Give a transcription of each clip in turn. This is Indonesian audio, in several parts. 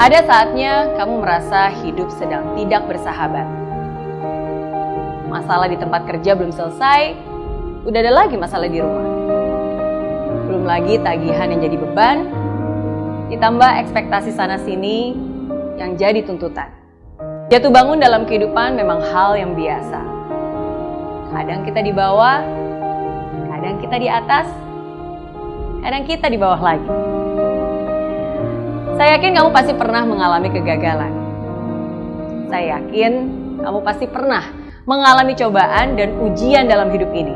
Ada saatnya kamu merasa hidup sedang tidak bersahabat. Masalah di tempat kerja belum selesai, udah ada lagi masalah di rumah. Belum lagi tagihan yang jadi beban, ditambah ekspektasi sana-sini yang jadi tuntutan. Jatuh bangun dalam kehidupan memang hal yang biasa. Kadang kita di bawah, kadang kita di atas, kadang kita di bawah lagi. Saya yakin kamu pasti pernah mengalami kegagalan. Saya yakin kamu pasti pernah mengalami cobaan dan ujian dalam hidup ini.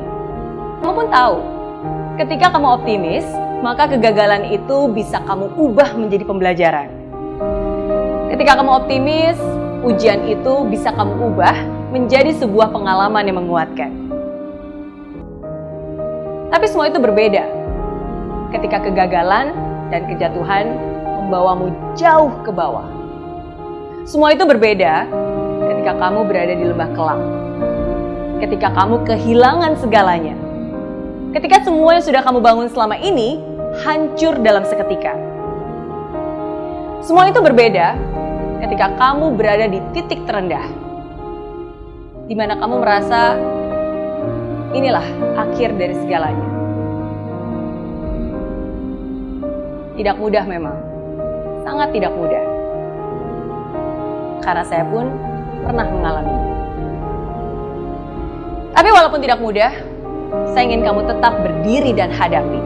Kamu pun tahu, ketika kamu optimis, maka kegagalan itu bisa kamu ubah menjadi pembelajaran. Ketika kamu optimis, ujian itu bisa kamu ubah menjadi sebuah pengalaman yang menguatkan. Tapi semua itu berbeda ketika kegagalan dan kejatuhan membawamu jauh ke bawah. Semua itu berbeda ketika kamu berada di lembah kelam. Ketika kamu kehilangan segalanya. Ketika semua yang sudah kamu bangun selama ini hancur dalam seketika. Semua itu berbeda ketika kamu berada di titik terendah. Di mana kamu merasa inilah akhir dari segalanya. Tidak mudah memang. Sangat tidak mudah. Karena saya pun pernah mengalaminya. Tapi walaupun tidak mudah, saya ingin kamu tetap berdiri dan hadapi.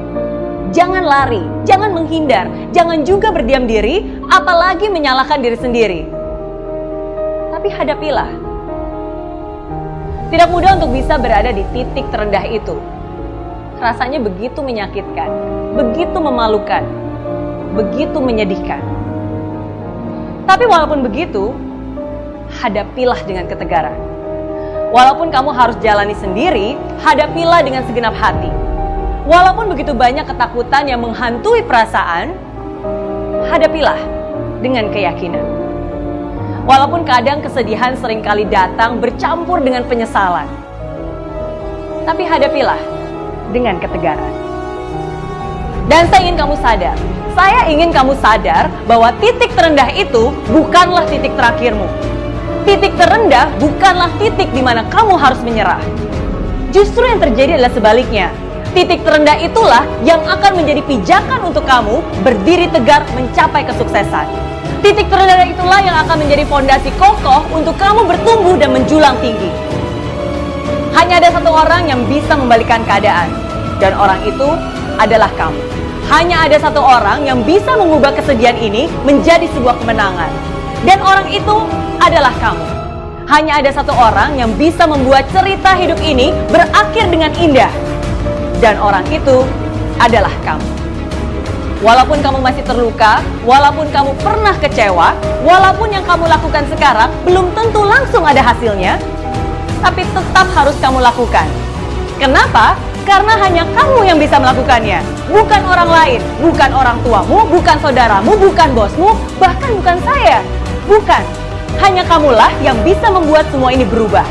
Jangan lari, jangan menghindar, jangan juga berdiam diri, apalagi menyalahkan diri sendiri. Tapi hadapilah. Tidak mudah untuk bisa berada di titik terendah itu. Rasanya begitu menyakitkan, begitu memalukan, begitu menyedihkan. Tapi walaupun begitu, hadapilah dengan ketegaran. Walaupun kamu harus jalani sendiri, hadapilah dengan segenap hati. Walaupun begitu banyak ketakutan yang menghantui perasaan, hadapilah dengan keyakinan. Walaupun kadang kesedihan seringkali datang bercampur dengan penyesalan, tapi hadapilah dengan ketegaran. Dan saya ingin kamu sadar bahwa titik terendah itu bukanlah titik terakhirmu. Titik terendah bukanlah titik di mana kamu harus menyerah. Justru yang terjadi adalah sebaliknya. Titik terendah itulah yang akan menjadi pijakan untuk kamu berdiri tegar mencapai kesuksesan. Titik terendah itulah yang akan menjadi fondasi kokoh untuk kamu bertumbuh dan menjulang tinggi. Hanya ada satu orang yang bisa membalikkan keadaan, dan orang itu adalah kamu. Hanya ada satu orang yang bisa mengubah kesedihan ini menjadi sebuah kemenangan. Dan orang itu adalah kamu. Hanya ada satu orang yang bisa membuat cerita hidup ini berakhir dengan indah. Dan orang itu adalah kamu. Walaupun kamu masih terluka, walaupun kamu pernah kecewa, walaupun yang kamu lakukan sekarang belum tentu langsung ada hasilnya, tapi tetap harus kamu lakukan. Kenapa? Karena hanya kamu yang bisa melakukannya. Bukan orang lain, bukan orang tuamu, bukan saudaramu, bukan bosmu, bahkan bukan saya. Bukan. Hanya kamulah yang bisa membuat semua ini berubah.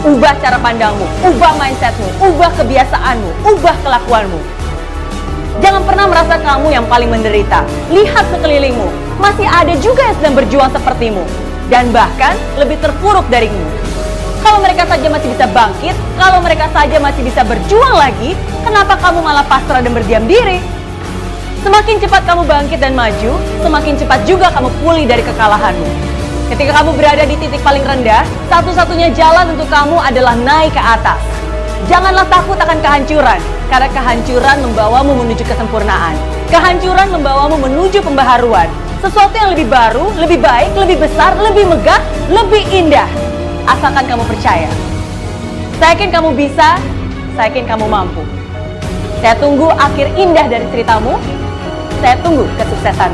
Ubah cara pandangmu, ubah mindsetmu, ubah kebiasaanmu, ubah kelakuanmu. Jangan pernah merasa kamu yang paling menderita. Lihat sekelilingmu, masih ada juga yang sedang berjuang sepertimu. Dan bahkan lebih terpuruk darimu. Kalau mereka saja masih bisa bangkit, kalau mereka saja masih bisa berjuang lagi, kenapa kamu malah pasrah dan berdiam diri? Semakin cepat kamu bangkit dan maju, semakin cepat juga kamu pulih dari kekalahanmu. Ketika kamu berada di titik paling rendah, satu-satunya jalan untuk kamu adalah naik ke atas. Janganlah takut akan kehancuran, karena kehancuran membawamu menuju kesempurnaan. Kehancuran membawamu menuju pembaharuan. Sesuatu yang lebih baru, lebih baik, lebih besar, lebih megah, lebih indah. Asalkan kamu percaya. Saya yakin kamu bisa, saya yakin kamu mampu. Saya tunggu akhir indah dari ceritamu. Saya tunggu kesuksesan.